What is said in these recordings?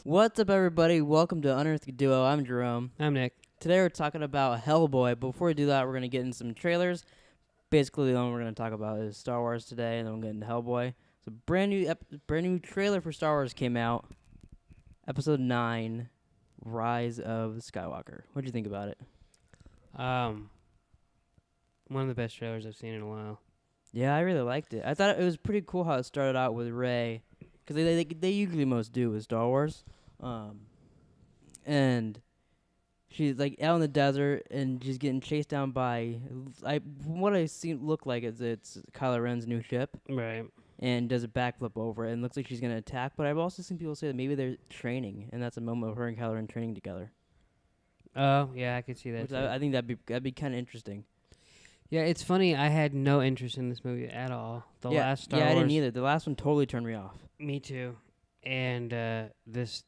What's up, everybody? Welcome to Unearthly Duo. I'm Jerome. I'm Nick. Today we're talking about Hellboy. But before we do that, we're going to get in some trailers. Basically, the one we're going to talk about is Star Wars today, and then we'll get into Hellboy. So, brand new trailer for Star Wars came out. Episode 9, Rise of Skywalker. What'd you think about it? One of the best trailers I've seen in a while. Yeah, I really liked it. I thought it was pretty cool how it started out with Rey, because they usually most do with Star Wars. And she's like out in the desert, and she's getting chased down by from what I see look like it's Kylo Ren's new ship, Right. and does a backflip over it, and looks like she's gonna attack. But I've also seen people say that maybe they're training, and that's a moment of her and Kylo Ren training together. Oh, yeah, I could see that. Which Too. I think that'd be kind of interesting. Yeah, it's funny. I had no interest in this movie at all. The last Star Wars. I didn't either. The last one totally turned me off. Me too. And this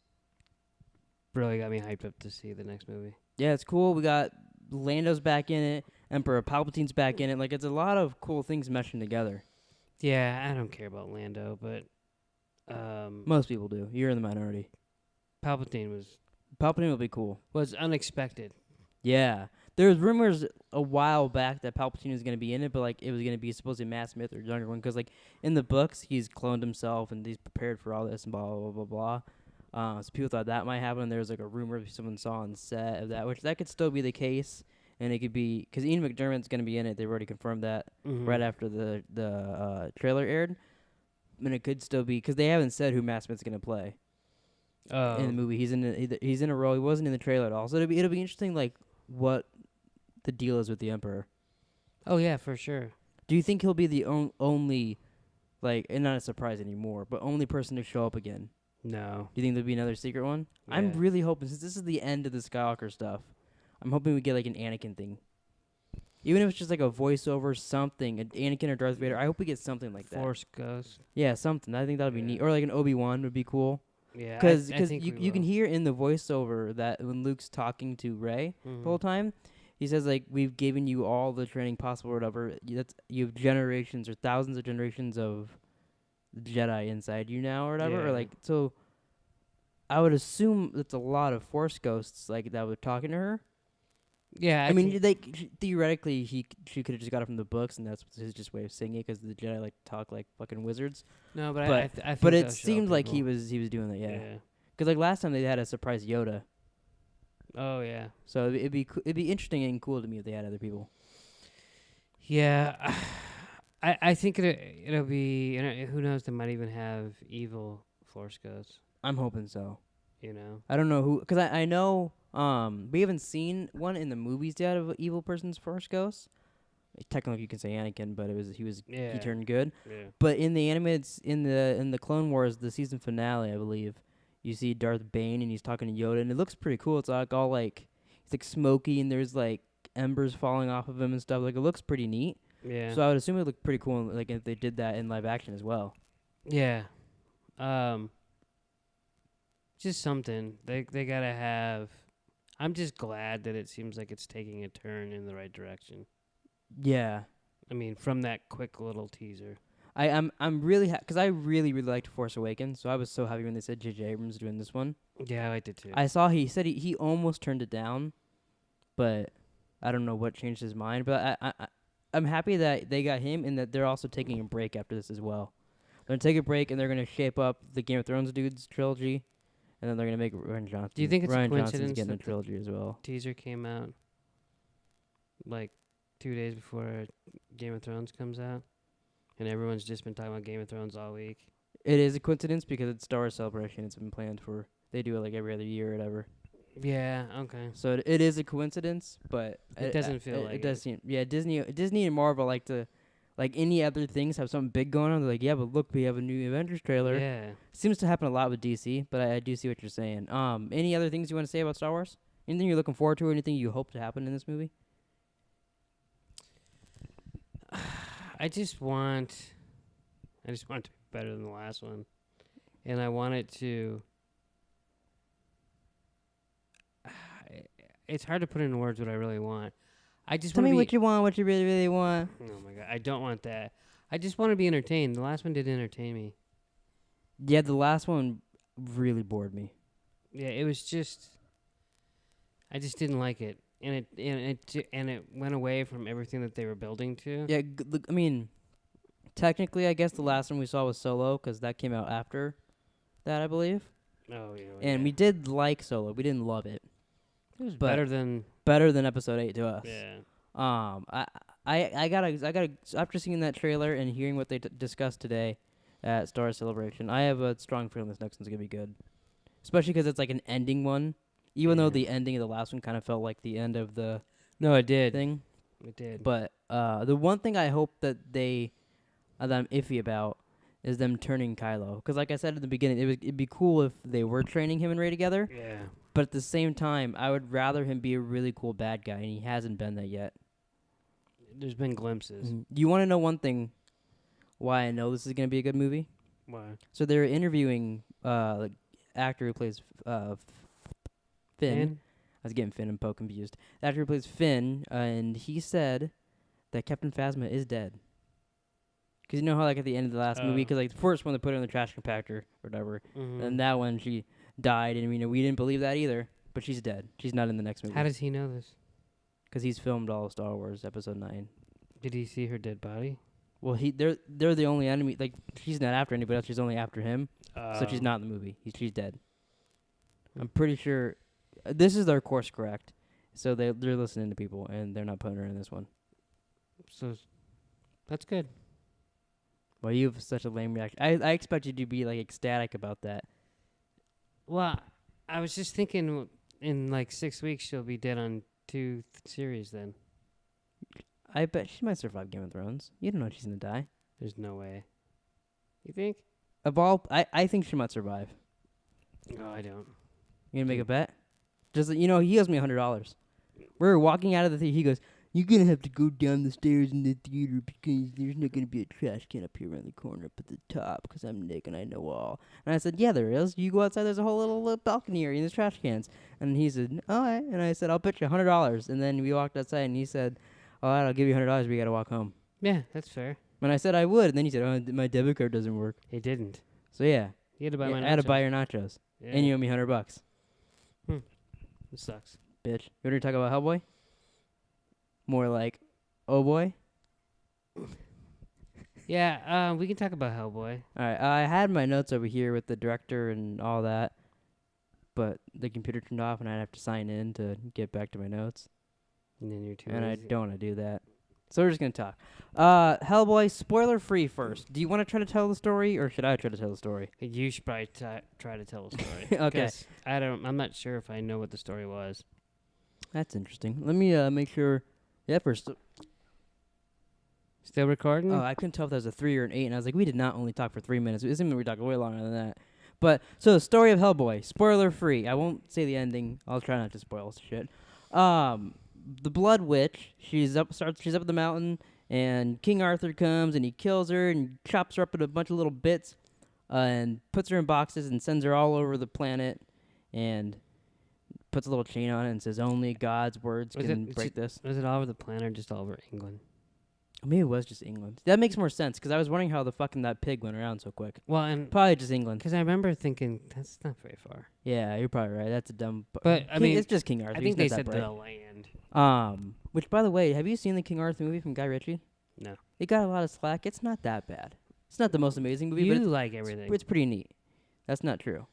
really got me hyped up to see the next movie. Yeah, it's cool. We got Lando's back in it. Emperor Palpatine's back in it. Like, it's a lot of cool things meshing together. Yeah, I don't care about Lando, but Most people do. You're in the minority. Palpatine Palpatine will be cool. was unexpected. Yeah. There was rumors a while back that Palpatine was going to be in it, but, like, it was going to be supposed to be Matt Smith or younger one. Because, like, in the books, he's cloned himself and he's prepared for all this and blah, blah, blah, blah, blah. So people thought that might happen. There was, like, a rumor someone saw on set of that, which that could still be the case. And it could be, because Ian McDermott's going to be in it. They've already confirmed that right after the trailer aired. And it could still be, because they haven't said who Matt Smith's going to play in the movie. He's in a role. He wasn't in the trailer at all. So it'll be interesting, like, what the deal is with the Emperor. Oh, yeah, for sure. Do you think he'll be the only, like, and not a surprise anymore, but only person to show up again? No. Do you think there'll be another secret one? Yeah. I'm really hoping, since this is the end of the Skywalker stuff, I'm hoping we get, like, an Anakin thing. Even if it's just, like, a voiceover, something, an Anakin or Darth Vader, I hope we get something like that. Force Ghost. Yeah, something. I think that would be neat. Or, like, an Obi-Wan would be cool. Yeah, Because I think you can hear in the voiceover that when Luke's talking to Rey the whole time, he says, like, we've given you all the training possible or whatever. You have generations or thousands of generations of Jedi inside you now or whatever. Yeah. Or, like, so I would assume that's a lot of Force ghosts, like, that were talking to her. Yeah, I mean, theoretically, she could have just got it from the books, and that's his just way of saying it, because the Jedi like to talk like fucking wizards. No, but I think but it they'll show seemed like he people. was doing that, yeah. Yeah. Because like last time they had a surprise Yoda, Oh yeah. so it'd be interesting and cool to me if they had other people. Yeah, I think it'll be. Who knows? They might even have evil Force ghosts. I'm hoping so. You know. I don't know who, because I know we haven't seen one in the movies yet of an evil person's Force ghost. Technically, you can say Anakin, but he turned good. Yeah. But in the animated in the Clone Wars, the season finale, I believe, you see Darth Bane and he's talking to Yoda, and it looks pretty cool. It's like all like it's like smoky, and there's like embers falling off of him and stuff. Like, it looks pretty neat. Yeah. So I would assume it would look pretty cool, like if they did that in live action as well. Yeah. Just something they gotta have. I'm just glad that it seems like it's taking a turn in the right direction. Yeah. I mean, from that quick little teaser. I'm really because I really liked Force Awakens, so I was so happy when they said J.J. Abrams doing this one. Yeah, I liked it too. I saw he said he almost turned it down, but I don't know what changed his mind. But I'm happy that they got him, and that they're also taking a break after this as well. They're gonna take a break, and they're gonna shape up the Game of Thrones dudes trilogy, and then they're gonna make Ryan Johnson. Do you think it's Ryan a Johnson's coincidence getting a that trilogy as well? Teaser came out like 2 days before Game of Thrones comes out, and everyone's just been talking about Game of Thrones all week. It is a coincidence because it's Star Wars Celebration. It's been planned for. They do it like every other year or whatever. Yeah. Okay. So it is a coincidence, but It doesn't feel like it. Does seem, yeah. Disney and Marvel like to, like any other things, have something big going on. They're like, yeah, but look, we have a new Avengers trailer. Yeah. Seems to happen a lot with DC, but I do see what you're saying. Any other things you want to say about Star Wars? Anything you're looking forward to, or anything you hope to happen in this movie? I just want it to be better than the last one, and I want it to. It's hard to put into words what I really want. I just Tell me wanna what you want, what you really, really want. Oh my god, I don't want that. I just want to be entertained. The last one didn't entertain me. Yeah, the last one really bored me. Yeah, it was just. I just didn't like it, and it went away from everything that they were building to. Yeah, I mean, technically, I guess the last one we saw was Solo because that came out after that, I believe. Oh yeah. And we did like Solo. We didn't love it. It was but better than Episode 8 to us. Yeah. I gotta after seeing that trailer and hearing what they discussed today at Star Celebration, I have a strong feeling this next one's gonna be good, especially because it's like an ending one. Even though the ending of the last one kind of felt like the end of the it did. thing. It did. But the one thing I hope that that I'm iffy about is them turning Kylo. Because like I said at the beginning, it'd be cool if they were training him and Rey together. Yeah. But at the same time, I would rather him be a really cool bad guy, and he hasn't been that yet. There's been glimpses. Do you want to know one thing why I know this is going to be a good movie? Why? So they were interviewing the actor who plays Finn. I was getting Finn and Poe confused. The actor who plays Finn, and he said that Captain Phasma is dead. Because you know how, like, at the end of the last movie, because, like, the first one they put her in the trash compactor or whatever, and that one she died, and we didn't believe that either, but she's dead. She's not in the next movie. How does he know this? Because he's filmed all of Star Wars Episode 9. Did he see her dead body? Well, they're the only enemy. Like, she's not after anybody else. She's only after him. So she's not in the movie. She's dead. I'm pretty sure this is their course correct. So they're listening to people, and they're not putting her in this one. So that's good. Well, you have such a lame reaction. I expect you to be, like, ecstatic about that. Well, I was just thinking in, like, 6 weeks she'll be dead on 2 series then. I bet she might survive Game of Thrones. You don't know she's going to die. There's no way. You think? I think she might survive. No, I don't. You going to make a bet? Just, he owes me $100. We were walking out of the theater. He goes, "You're going to have to go down the stairs in the theater because there's not going to be a trash can up here around the corner up at the top because I'm Nick and I know all." And I said, "Yeah, there is. You go outside, there's a whole little balcony area and there's trash cans." And he said, "All right." And I said, "I'll bet you $100. And then we walked outside and he said, "All right, I'll give you $100. We got to walk home." Yeah, that's fair. And I said I would. And then he said, "Oh, my debit card doesn't work." He didn't. So, yeah. You had to buy my nachos. I had to buy your nachos. Yeah. And you owe me $100. It sucks. Bitch. You want to talk about Hellboy? More like, oh boy? Yeah, we can talk about Hellboy. All right, I had my notes over here with the director and all that, but the computer turned off and I'd have to sign in to get back to my notes. And then you're too And I lazy. don't want to do that. So we're just going to talk. Hellboy, spoiler free first. Do you want to try to tell the story, or should I try to tell the story? You should probably try to tell the story. Okay. 'Cause I'm not sure if I know what the story was. That's interesting. Let me make sure. Yeah, first. Still recording? Oh, I couldn't tell if that was a 3 or an 8, and I was like, we did not only talk for 3 minutes. It seemed we talked way longer than that. But, so, the story of Hellboy, spoiler free. I won't say the ending. I'll try not to spoil shit. The Blood Witch, she's up the mountain, and King Arthur comes, and he kills her, and chops her up in a bunch of little bits, and puts her in boxes, and sends her all over the planet, and puts a little chain on it, and says, only God's words can break this. Was it all over the planet or just all over England? Maybe it was just England. That makes more sense, because I was wondering how the fucking that pig went around so quick. Well, and Probably just England. because I remember thinking, that's not very far. Yeah, you're probably right. That's a dumb... But, I mean, it's just King Arthur. I think He's they not that said bright. the land. Which, by the way, have you seen the King Arthur movie from Guy Ritchie? No. It got a lot of slack. It's not that bad. It's not the most amazing movie, You but like everything. it's pretty neat. That's not true.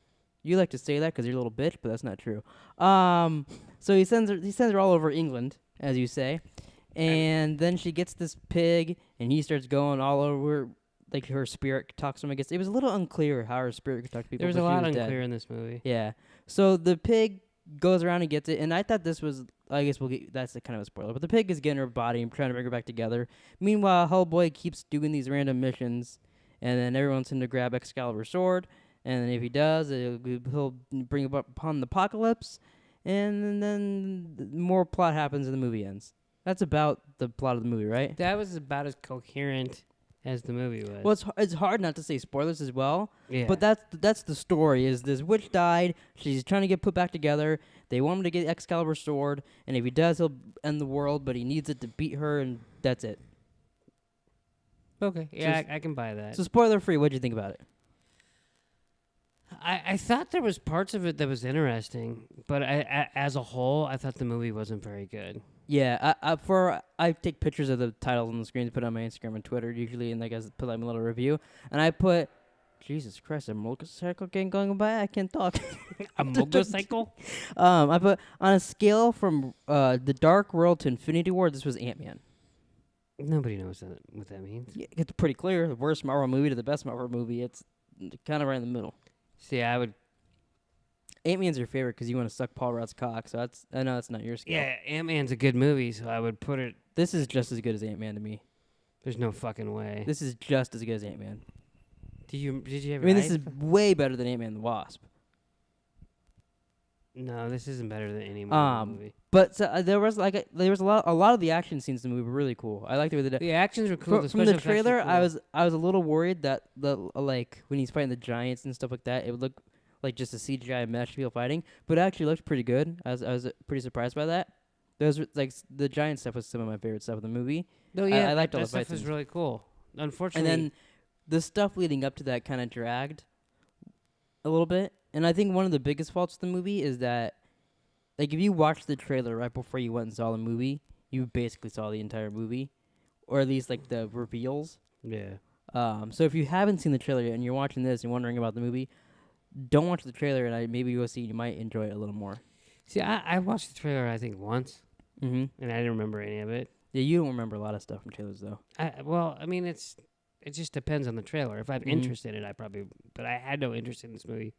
You like to say that because you're a little bitch, but that's not true. So he sends her all over England, as you say, and then she gets this pig, and he starts going all over. Like her spirit talks to him. I guess it was a little unclear how her spirit could talk to people. There was but a she lot was unclear dead. in this movie. Yeah. So the pig goes around and gets it, and I thought this was. I guess that's kind of a spoiler, but the pig is getting her body and trying to bring her back together. Meanwhile, Hellboy keeps doing these random missions, and then everyone wants him to grab Excalibur's sword, and then if he does, he'll bring upon the apocalypse, and then more plot happens and the movie ends. That's about the plot of the movie, right? That was about as coherent as the movie was. Well, it's hard not to say spoilers as well. yeah. But that's the story. Is this witch died? She's trying to get put back together. They want him to get Excalibur's sword, and if he does, he'll end the world. But he needs it to beat her, and that's it. Okay. Yeah, I can buy that. So spoiler free. What'd you think about it? I thought there was parts of it that was interesting, but as a whole, I thought the movie wasn't very good. Yeah, I take pictures of the titles on the screen to put on my Instagram and Twitter usually, and like I put like a little review, and I put, Jesus Christ, a motorcycle going by. I can't talk. A motorcycle? I put on a scale from the Dark World to Infinity War. This was Ant-Man. Nobody knows what that means. Yeah, it's pretty clear. The worst Marvel movie to the best Marvel movie. It's kind of right in the middle. See, I would. Ant-Man's your favorite because you want to suck Paul Rudd's cock. So I know that's not your scale. Yeah, Ant-Man's a good movie, so I would put it. This is just as good as Ant-Man to me. There's no fucking way. This is just as good as Ant-Man. Did you ever? I mean, this is way better than Ant-Man and the Wasp. No, this isn't better than any Marvel movie. But there was a lot of the action scenes in the movie were really cool. I liked the way they did. The actions were cool. From the trailer, cool. I was a little worried that like when he's fighting the giants and stuff like that, it would look like just a CGI mesh people fighting, but it actually looked pretty good. I was pretty surprised by that. Those like the giant stuff was some of my favorite stuff in the movie. No, yeah, I liked all the stuff fight was scenes. really cool. Unfortunately, and then the stuff leading up to that kind of dragged a little bit. And I think one of the biggest faults of the movie is that, like, if you watched the trailer right before you went and saw the movie, you basically saw the entire movie, or at least like the reveals. Yeah. So if you haven't seen the trailer yet and you're watching this and wondering about the movie, don't watch the trailer and maybe go see it. You might enjoy it a little more. See, I watched the trailer I think once, Mm-hmm. and I didn't remember any of it. Yeah, you don't remember a lot of stuff from trailers though. Well, I mean, it just depends on the trailer. If I have interest in it, but I had no interest in this movie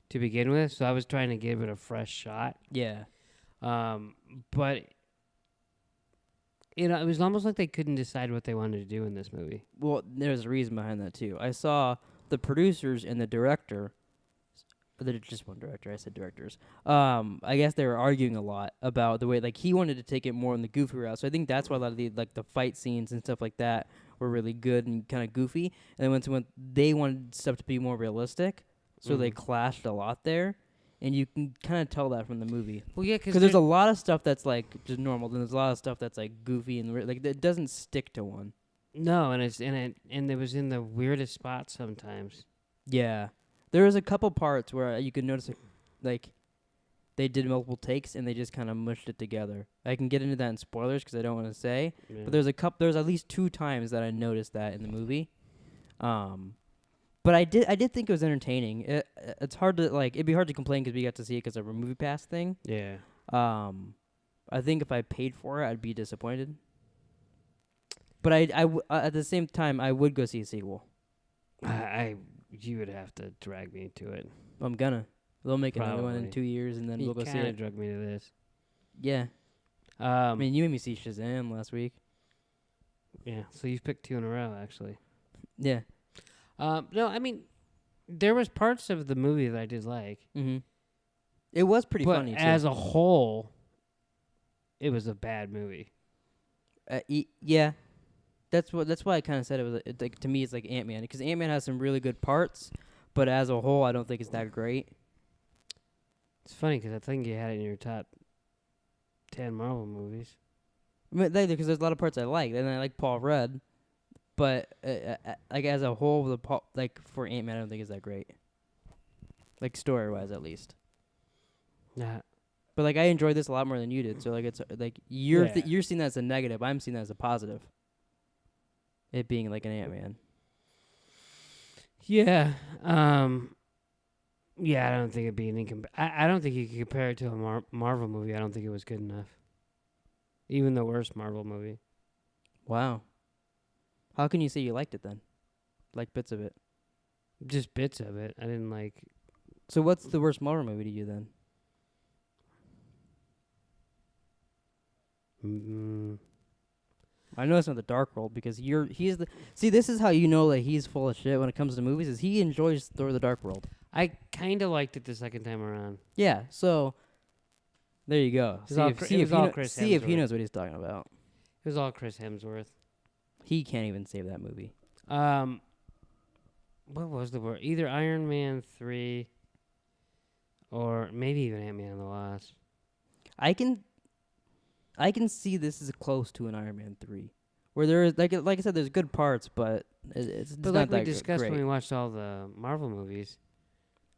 to begin with, so I was trying to give it a fresh shot. Yeah. But it was almost like they couldn't decide what they wanted to do in this movie. Well, there's a reason behind that too. I saw the producers and the director. There's just one director. I said directors. I guess they were arguing a lot about the way, like, he wanted to take it more on the goofy route. So I think that's why a lot of the fight scenes and stuff like that were really good and kind of goofy. And then when they wanted stuff to be more realistic, so they clashed a lot there. And you can kind of tell that from the movie. Well, yeah, because there's a lot of stuff that's like just normal, and there's a lot of stuff that's like goofy and like it doesn't stick to one. No, and it was in the weirdest spots sometimes. Yeah. There was a couple parts where you could notice, like, they did multiple takes and they just kind of mushed it together. I can get into that in spoilers because I don't want to say, but there's at least 2 times that I noticed that in the movie. But I did think it was entertaining. It's hard to it'd be hard to complain because we got to see it because of a movie pass thing. Yeah. I think if I paid for it, I'd be disappointed. But at the same time, I would go see a sequel. You would have to drag me to it. I'm gonna. They'll make another one in Probably. 2 years, and then we'll go see You kind it. of drug me to this. Yeah. I mean, you made me see Shazam last week. Yeah, so you've picked 2 in a row, actually. Yeah. No, I mean, there was parts of the movie that I did like. Mm-hmm. It was pretty but funny, too. as a whole, it was a bad movie. Yeah. That's why I kind of said it was like, to me it's like Ant-Man, because Ant-Man has some really good parts, but as a whole I don't think it's that great. It's funny because I think you had it in your top 10 Marvel movies. I mean, because there's a lot of parts I like, and I like Paul Rudd, but like as a whole, for Ant-Man I don't think it's that great. Like story-wise, at least. Nah. But like I enjoyed this a lot more than you did, so like it's like you're seeing that as a negative. I'm seeing that as a positive. It being like an Ant-Man. Yeah. Yeah, I don't think it'd be I don't think you could compare it to a Marvel movie. I don't think it was good enough. Even the worst Marvel movie. Wow. How can you say you liked it then? Like bits of it. Just bits of it. I didn't like. So what's the worst Marvel movie to you then? I know it's not the Dark World because this is how you know that he's full of shit when it comes to movies, is he enjoys Thor the Dark World. I kind of liked it the second time around. Yeah, so there you go. See if he knows what he's talking about. It was all Chris Hemsworth. He can't even save that movie. What was the word? Either Iron Man 3 or maybe even Ant-Man and the Wasp. I can see this is close to an Iron Man 3, where there is like I said, there's good parts, but it's but not like that we discussed great. when we watched all the Marvel movies,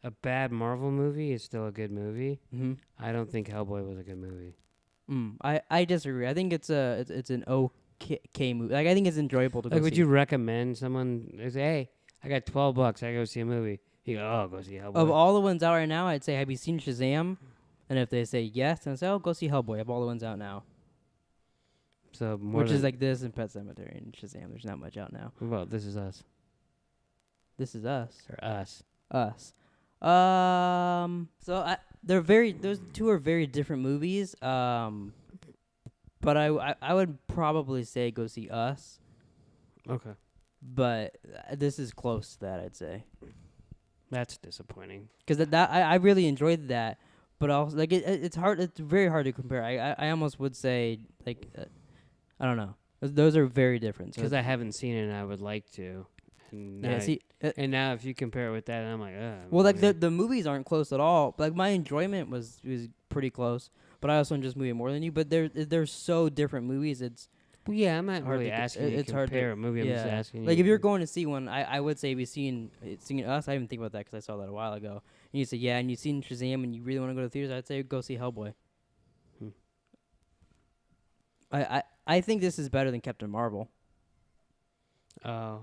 a bad Marvel movie is still a good movie. Mm-hmm. I don't think Hellboy was a good movie. I disagree. I think it's an okay movie. Like I think it's enjoyable to go Like, would see. you recommend someone say, "Hey, I got $12. I go see a movie." You go, "Oh, go see Hellboy." Of all the ones out right now, I'd say, have you seen Shazam? And if they say yes, then I say, oh, go see Hellboy. Of all the ones out now, So more which than, is like this and Pet Sematary and Shazam. There's not much out now. well, This Is Us This is us. or Us. Us. So those two are very different movies. But I would probably say go see Us. Okay, But this is close to that, I'd say. that's disappointing. Because I really enjoyed that, but also like it's hard. It's very hard to compare. I almost would say like I don't know. Those are very different. So Because I haven't seen it, and I would like to. And now, yeah, see, and now if you compare it with that, I'm like, well, like the movies aren't close at all. Like my enjoyment was pretty close, but I also enjoyed this movie more than you. But they're so different movies. It's well, yeah, I'm not hard really to asking you to it's hard to- compare a movie. I'm just yeah. asking Like you. if you're going to see one, I would say if you've seen Us. I didn't think about that because I saw that a while ago. And you say yeah, and you've seen Shazam, and you really want to go to the theaters. I'd say go see Hellboy. Hmm. I think this is better than Captain Marvel. Oh.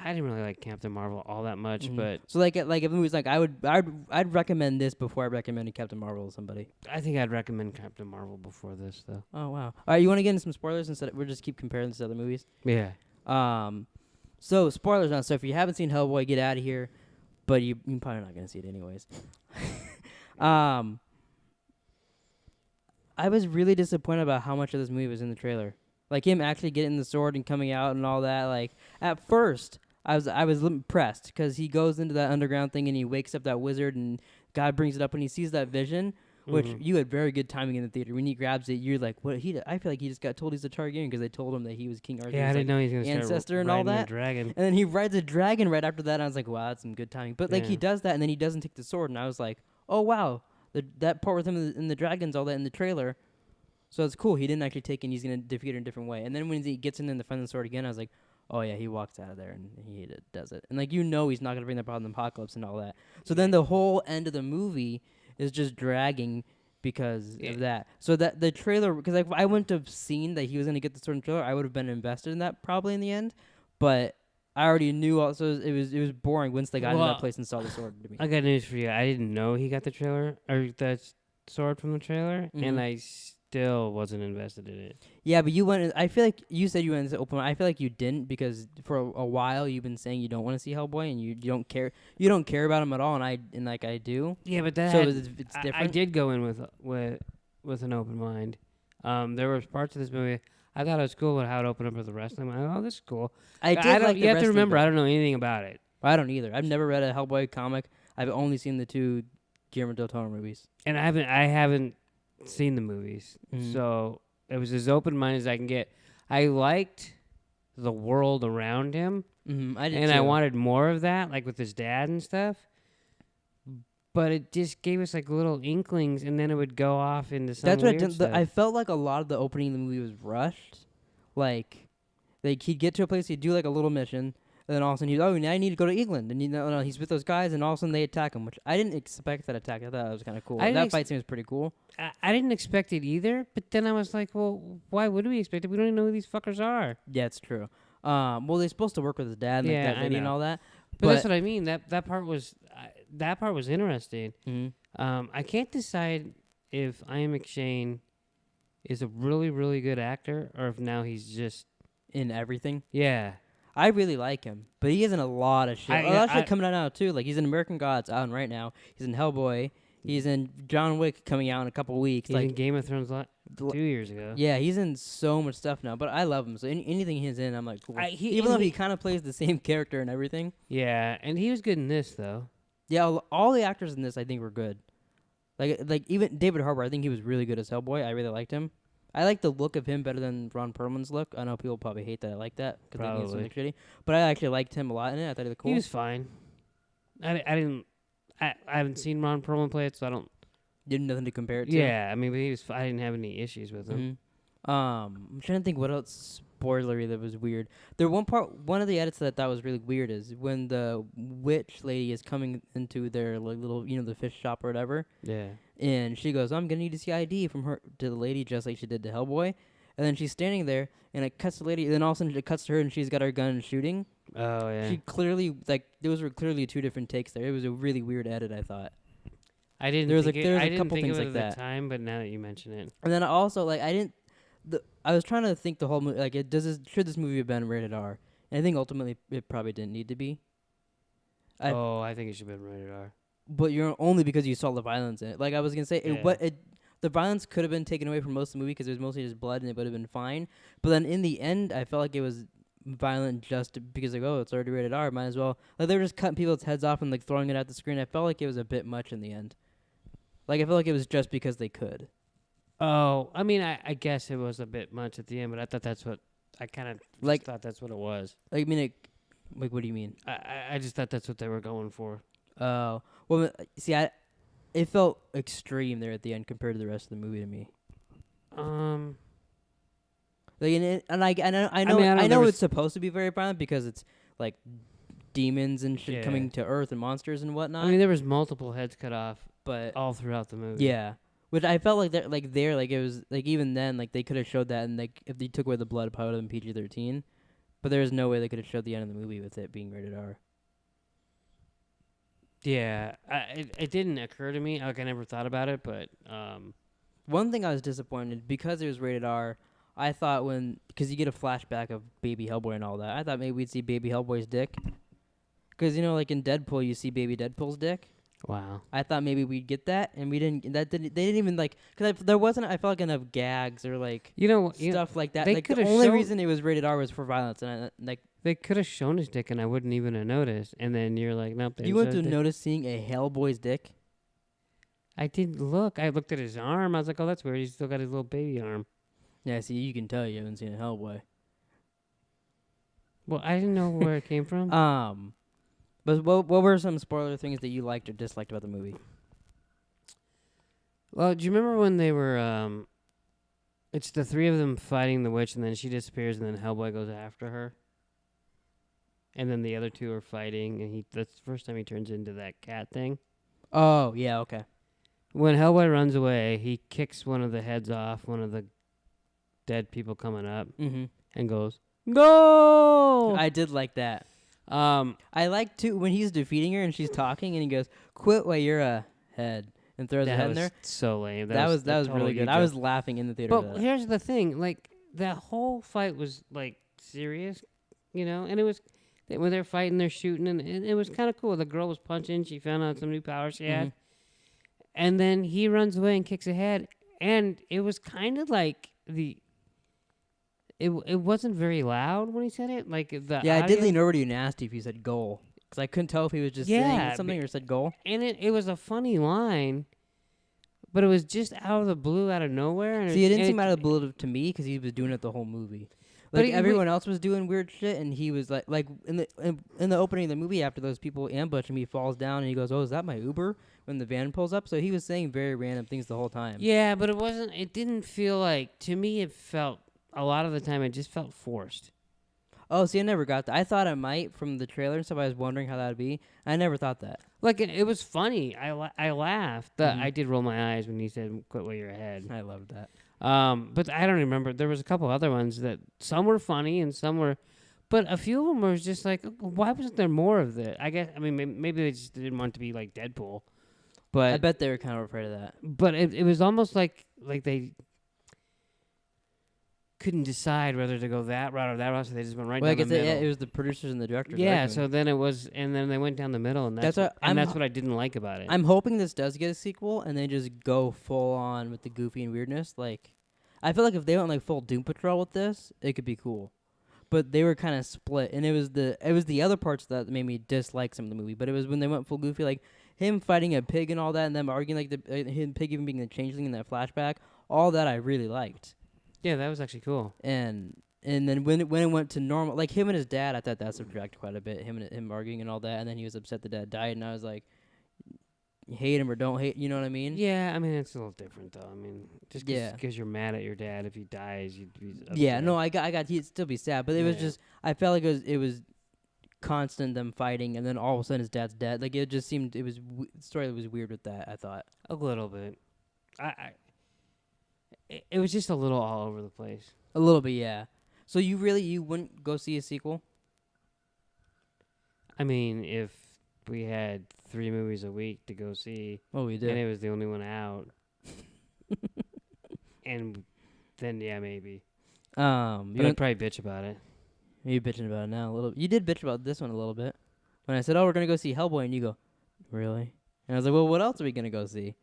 I didn't really like Captain Marvel all that much, but So like if it was like I'd recommend this before I recommended Captain Marvel to somebody. I think I'd recommend Captain Marvel before this, though. Oh wow! All right, you want to get into some spoilers instead? We'll just keep comparing this to other movies. Yeah. So spoilers now. So if you haven't seen Hellboy, get out of here. But you're probably not gonna see it anyways. I was really disappointed about how much of this movie was in the trailer. Like him actually getting the sword and coming out and all that. Like at first, I was impressed because he goes into that underground thing and he wakes up that wizard and God brings it up and he sees that vision, which you had very good timing in the theater. When he grabs it, you're like, what? I feel like he just got told he's a Targaryen because they told him that he was King Arthur's Yeah, I didn't know he was going to start ancestor and all riding that. a dragon. And then he rides a dragon right after that. And I was like, wow, that's some good timing. But like he Yeah. does that and then he doesn't take the sword. And I was like, oh wow, that part with him in the dragons, all that in the trailer. So it's cool. He didn't actually take it and he's going to defeat her in a different way. And then when he gets in and defends the sword again, I was like, oh, yeah, he walks out of there and he does it. And, like, he's not going to bring the problem apocalypse and all that. So then the whole end of the movie is just dragging because of that. So that the trailer, because like, if I wouldn't have seen that he was going to get the sword in the trailer, I would have been invested in that probably in the end. But I already knew also it was boring once they got into that place and saw the sword to me. I got news for you. I didn't know he got the trailer, or the sword from the trailer, and I still wasn't invested in it. Yeah, but you went. I feel like you said you went into open. I feel like you didn't because for a while you've been saying you don't want to see Hellboy and you don't care. You don't care about him at all, and I do. Yeah, but that So it's different. I did go in with an open mind. There were parts of this movie I thought it was cool, but how it opened up with the wrestling. I'm like, oh, this is cool. I did don't. like You the have to wrestling remember, bit. I don't know anything about it, I don't either. I've never read a Hellboy comic. I've only seen the two Guillermo del Toro movies. and I haven't seen the movies, Mhm. so it was as open minded as I can get. I liked the world around him. I did And too. I wanted more of that, like with his dad and stuff. But it just gave us like little inklings, and then it would go off into some That's what I weird did. stuff. I felt like a lot of the opening of the movie was rushed. Like he'd get to a place, he'd do like a little mission, and then all of a sudden now I need to go to England, and he's with those guys, and all of a sudden they attack him, which I didn't expect that attack. I thought that was kind of cool. That fight scene was pretty cool. I didn't expect it either, but then I was like, well, why would we expect it? We don't even know who these fuckers are. Yeah, it's true. Well, they're supposed to work with his dad, and like Yeah, that I lady and know. all that. But that's what I mean. That part was interesting. Mhm. I can't decide if Ian McShane is a really, really good actor, or if now he's just in everything. yeah. I really like him, but he is in a lot of shit. I- A lot of I- shit coming out now too. Like he's in American Gods out right now. He's in Hellboy. He's in John Wick coming out in a couple weeks. He's like in Game of Thrones 2 years ago. yeah, he's in so much stuff now. But I love him. So anything he's in, I'm like cool. He- Even though he- he kind of plays the same character and everything. Yeah, and he was good in this though. Yeah, all the actors in this I think were good. Like even David Harbour, I think he was really good as Hellboy. I really liked him. I like the look of him better than Ron Perlman's look. I know people probably hate that I like that because they think it's Probably. something shitty. But I actually liked him a lot in it. I thought he was cool. He was fine. I haven't seen Ron Perlman play it, so I don't. Didn't nothing to compare it to. Yeah, I mean, but I didn't have any issues with him. I'm trying to think what else spoilery that was weird. One of the edits that I thought was really weird is when the witch lady is coming into their like little, the fish shop or whatever, Yeah. and she goes, "I'm gonna need to see ID from her to the lady," just like she did to Hellboy. And then she's standing there, and it cuts to the lady. And then all of a sudden, it cuts to her, and she's got her gun and shooting. Oh yeah. She clearly those were clearly 2 different takes there. It was a really weird edit, I thought. I didn't. There was think like it, there was I a didn't couple think things of it like at that. the time, but now that you mention it, And then also like I was trying to think the whole movie like should this movie have been rated R? And I think ultimately it probably didn't need to be. I think it should have been rated R. But you're only because you saw the violence in it. Like I was gonna say, the violence could have been taken away from most of the movie because it was mostly just blood and it would have been fine. But then in the end, I felt like it was violent just because like, oh, it's already rated R, might as well. Like they were just cutting people's heads off and like throwing it at the screen. I felt like it was a bit much in the end. Like I felt like it was just because they could. Oh, I mean, I guess it was a bit much at the end, but I thought that's what I kind of Like thought that's what it was. Like I mean, like what do you mean? I just thought that's what they were going for. Oh, well, see, it felt extreme there at the end compared to the rest of the movie to me. Like I know it's supposed to be very violent because it's like demons and shit coming to Earth and monsters and whatnot. I mean, there was multiple heads cut off, but all throughout the movie. Yeah, which I felt like it was like even then like they could have showed that and like if they took away the blood, it probably would have been PG-13. But there was no way they could have showed the end of the movie with it being rated R. Yeah, it didn't occur to me. Like I never thought about it, but one thing I was disappointed because it was rated R. I thought because you get a flashback of Baby Hellboy and all that. I thought maybe we'd see Baby Hellboy's dick. Because like in Deadpool, you see Baby Deadpool's dick. Wow. I thought maybe we'd get that, and we didn't. They didn't even like because there wasn't. I felt like enough gags or like stuff like that. Like the only reason it was rated R was for violence, and they could have shown his dick, and I wouldn't even have noticed. And then you're like, nope. You went to notice seeing a Hellboy's dick? I didn't look. I looked at his arm. I was like, oh, that's weird. He's still got his little baby arm. Yeah, see, you can tell you haven't seen a Hellboy. Well, I didn't know where it came from. But what were some spoiler things that you liked or disliked about the movie? Well, do you remember when they were, it's the 3 of them fighting the witch, and then she disappears, and then Hellboy goes after her? And then the other 2 are fighting, and that's the first time he turns into that cat thing. Oh, yeah, okay. When Hellboy runs away, he kicks one of the heads off, one of the dead people coming up, and goes, "Go!" I did like that. I like too when he's defeating her and she's talking and he goes, "Quit while you're ahead," and throws her head in there. So lame. That was really good. I was laughing in the theater. But here's the thing: like that whole fight was like serious, and it was when they're fighting, they're shooting, and it was kind of cool. The girl was punching; she found out some new powers she had, and then he runs away and kicks ahead, and it was kind of like It wasn't very loud when he said it. Like I did lean over to you nasty if you said goal. Because I couldn't tell if he was just saying something or said goal. And it was a funny line, but it was just out of the blue, out of nowhere. And it didn't seem out of the blue to me because he was doing it the whole movie. Like everyone else was doing weird shit, and he was like in the opening of the movie after those people ambush him, he falls down and he goes, "Oh, is that my Uber?" When the van pulls up. So he was saying very random things the whole time. Yeah, but it didn't feel like, to me it felt, a lot of the time, it just felt forced. Oh, see, I never got that. I thought it might from the trailer and stuff. I was wondering how that would be. I never thought that. Like, it was funny. I laughed. I did roll my eyes when he said, "Quit while you're ahead." I loved that. But I don't remember. There was a couple other ones that some were funny and some were... But a few of them were just like, why wasn't there more of that? I guess, I mean, maybe they just didn't want it to be like Deadpool. But I bet they were kind of afraid of that. But it was almost like they couldn't decide whether to go that route or that route, so they just went right down the middle. It was the producers and the directors. Yeah, so then they went down the middle, and that's what I didn't like about it. I'm hoping this does get a sequel, and they just go full on with the goofy and weirdness. Like, I feel like if they went like full Doom Patrol with this, it could be cool. But they were kind of split, and it was the other parts that made me dislike some of the movie. But it was when they went full goofy, like him fighting a pig and all that, and them arguing like him pig even being the changeling in that flashback. All that I really liked. Yeah, that was actually cool. And then when it went to normal, like him and his dad, I thought that subtracted quite a bit. Him arguing and all that, and then he was upset the dad died, and I was like, hate him or don't hate. You know what I mean? Yeah, I mean it's a little different though. I mean, just Yeah. because you're mad at your dad, if he dies, you'd be upset. Yeah. No, I got. He'd still be sad, but it was Yeah. just. I felt like it was constant them fighting, and then all of a sudden his dad's dead. Like it just seemed it was the story was weird with that. I thought A little bit. It was just a little all over the place. a little bit, yeah. So you wouldn't go see a sequel? I mean, if we had 3 movies a week to go see, Oh, we and did. it was the only one out, and then yeah, maybe. But I'd probably bitch about it. You bitching about it now a little. You did bitch about this one a little bit when I said, "Oh, we're gonna go see Hellboy," and you go, "Really?" And I was like, "Well, what else are we gonna go see?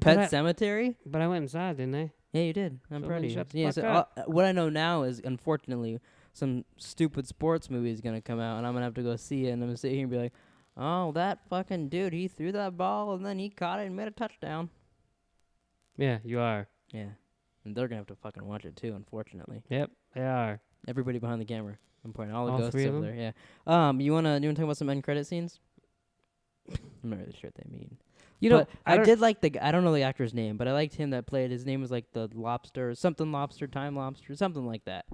Pet Cemetery?" But I went and saw it, didn't I? Yeah, you did. I'm So proud then of you. shut the Yeah. fuck So up. what I know now is, unfortunately, some stupid sports movie is gonna come out, and I'm gonna have to go see it, and I'm gonna sit here and be like, "Oh, that fucking dude, he threw that ball, and then he caught it and made a touchdown." Yeah, you are. Yeah. And they're gonna have to fucking watch it too, unfortunately. Yep, they are. Everybody behind the camera. I'm pointing all the All ghosts 3 of over them? there. Yeah. You wanna talk about some end credit scenes? I'm not really sure what they mean. You know, But I did like I don't know the actor's name, but I liked him that played. His name was like the Lobster, something Lobster, Time Lobster, something like that.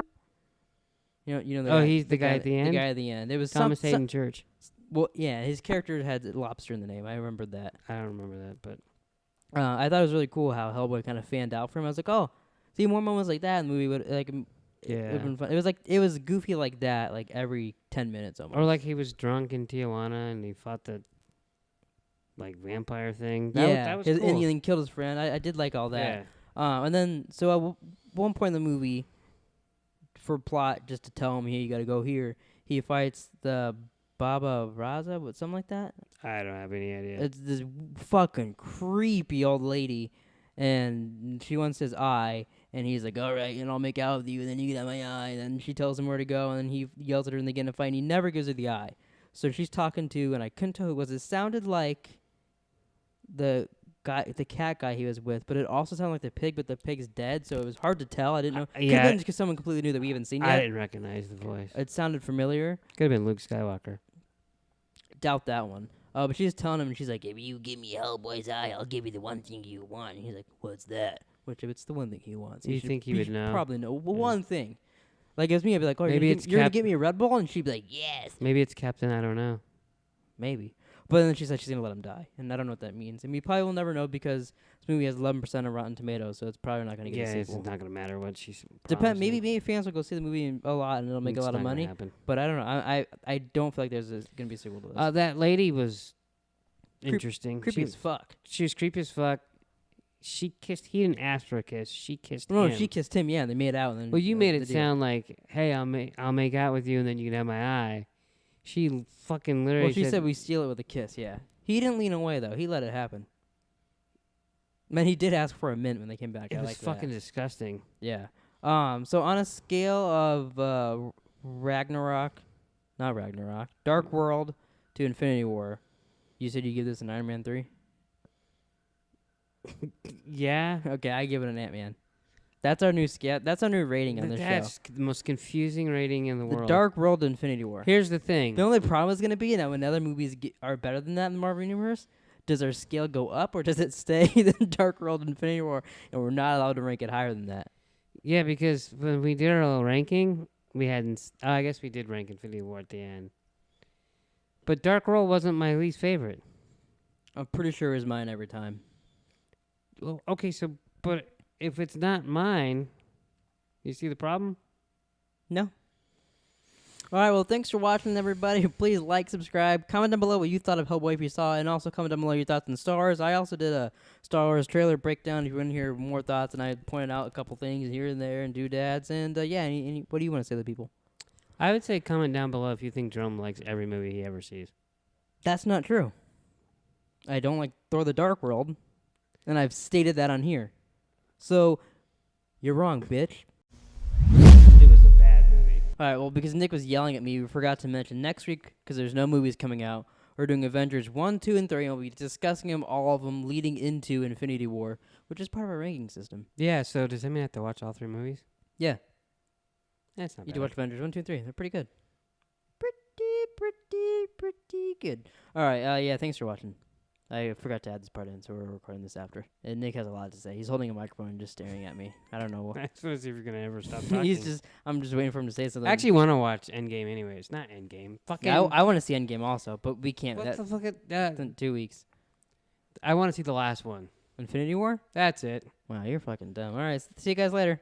You know. The Oh, guy, he's the guy at the end? The guy at the end. It was Thomas Hayden Church. Well, yeah, his character had Lobster in the name. I remembered that. I don't remember that, but I thought it was really cool how Hellboy kind of fanned out for him. I was like, oh, see, more moments like that in the movie would like. yeah. It would have been fun. It was goofy like that, like every 10 minutes almost. Or like he was drunk in Tijuana and he fought the like vampire thing. That was his, cool. and he killed his friend. I did like all that. Yeah. And then so at one point in the movie, for plot, just to tell him, hey, you got to go here. He fights the Baba Raza, something like that. I don't have any idea. It's this fucking creepy old lady, and she wants his eye, and he's like, all right, and I'll make out with you, and then you get out my eye, and then she tells him where to go, and then he yells at her, and they get in a fight, and he never gives her the eye. So she's talking to, and I couldn't tell who it was. It sounded like the cat guy he was with, but it also sounded like the pig, but the pig's dead, so it was hard to tell. I didn't know. Could have been because someone completely new that we haven't seen yet. I didn't recognize the voice. It sounded familiar. Could have been Luke Skywalker. Doubt that one. But she's telling him, and she's like, if you give me Hellboy's eye, I'll give you the one thing you want. And he's like, what's that? Which, if it's the one thing he wants, You think he would know? Probably know. Well, Yeah. one thing. Like, it was me, I'd be like, oh, Maybe you're it's going to get me a Red Bull? And she'd be like, yes. Maybe it's Captain I don't know. Maybe. But then she said she's going to let him die. And I don't know what that means. And we probably will never know because this movie has 11% on Rotten Tomatoes, so it's probably not going to get a It's sequel. not going to matter what she's Maybe fans will go see the movie a lot and it'll make a lot of money. Happen. But I don't know. I don't feel like there's going to be a sequel to this. That lady was interesting. Creepy as fuck. She was creepy as fuck. He didn't ask for a kiss. She kissed No, him. she kissed him, yeah, and they made out. And then Well, you made it the deal. sound like, hey, I'll make out with you and then you can have my eye. She fucking literally Well, she said we steal it with a kiss, yeah. He didn't lean away, though. He let it happen. Man, he did ask for a mint when they came back. it I was like fucking that. disgusting. Yeah. So on a scale of Dark World to Infinity War, you said you give this an Iron Man 3? Yeah. Okay, I give it an Ant-Man. That's our new scale. That's our new rating on this show. That's the most confusing rating in the The world. Dark World to Infinity War. Here's the thing. The only problem is going to be that when other movies are better than that in the Marvel Universe, does our scale go up or does it stay in Dark World and Infinity War and we're not allowed to rank it higher than that? Yeah, because when we did our little ranking, we hadn't. I guess we did rank Infinity War at the end. But Dark World wasn't my least favorite. I'm pretty sure it was mine every time. Well, okay, but if it's not mine, you see the problem? No. All right, well, thanks for watching, everybody. Please like, subscribe, comment down below what you thought of Hellboy if you saw it, and also comment down below your thoughts on Star Wars. I also did a Star Wars trailer breakdown if you want to hear more thoughts, and I pointed out a couple things here and there and doodads. And, what do you want to say to the people? I would say comment down below if you think Jerome likes every movie he ever sees. That's not true. I don't like Thor the Dark World, and I've stated that on here. So, you're wrong, bitch. It was a bad movie. All right, well, because Nick was yelling at me, we forgot to mention next week, because there's no movies coming out, we're doing Avengers 1, 2, and 3, and we'll be discussing them, all of them, leading into Infinity War, which is part of our ranking system. Yeah, so does that mean I have to watch all 3 movies? Yeah. That's not You bad. do watch Avengers 1, 2, and 3. They're pretty good. Pretty good. All right, thanks for watching. I forgot to add this part in, so we're recording this after. And Nick has a lot to say. He's holding a microphone and just staring at me. I don't know. I just want to see if you're gonna ever stop talking. I'm just waiting for him to say something. I actually want to watch Endgame anyways. Not Endgame. Fucking. Yeah, I want to see Endgame also, but we can't. What the fuck? That's in 2 weeks. I want to see the last one. Infinity War? That's it. Wow, you're fucking dumb. All right, see you guys later.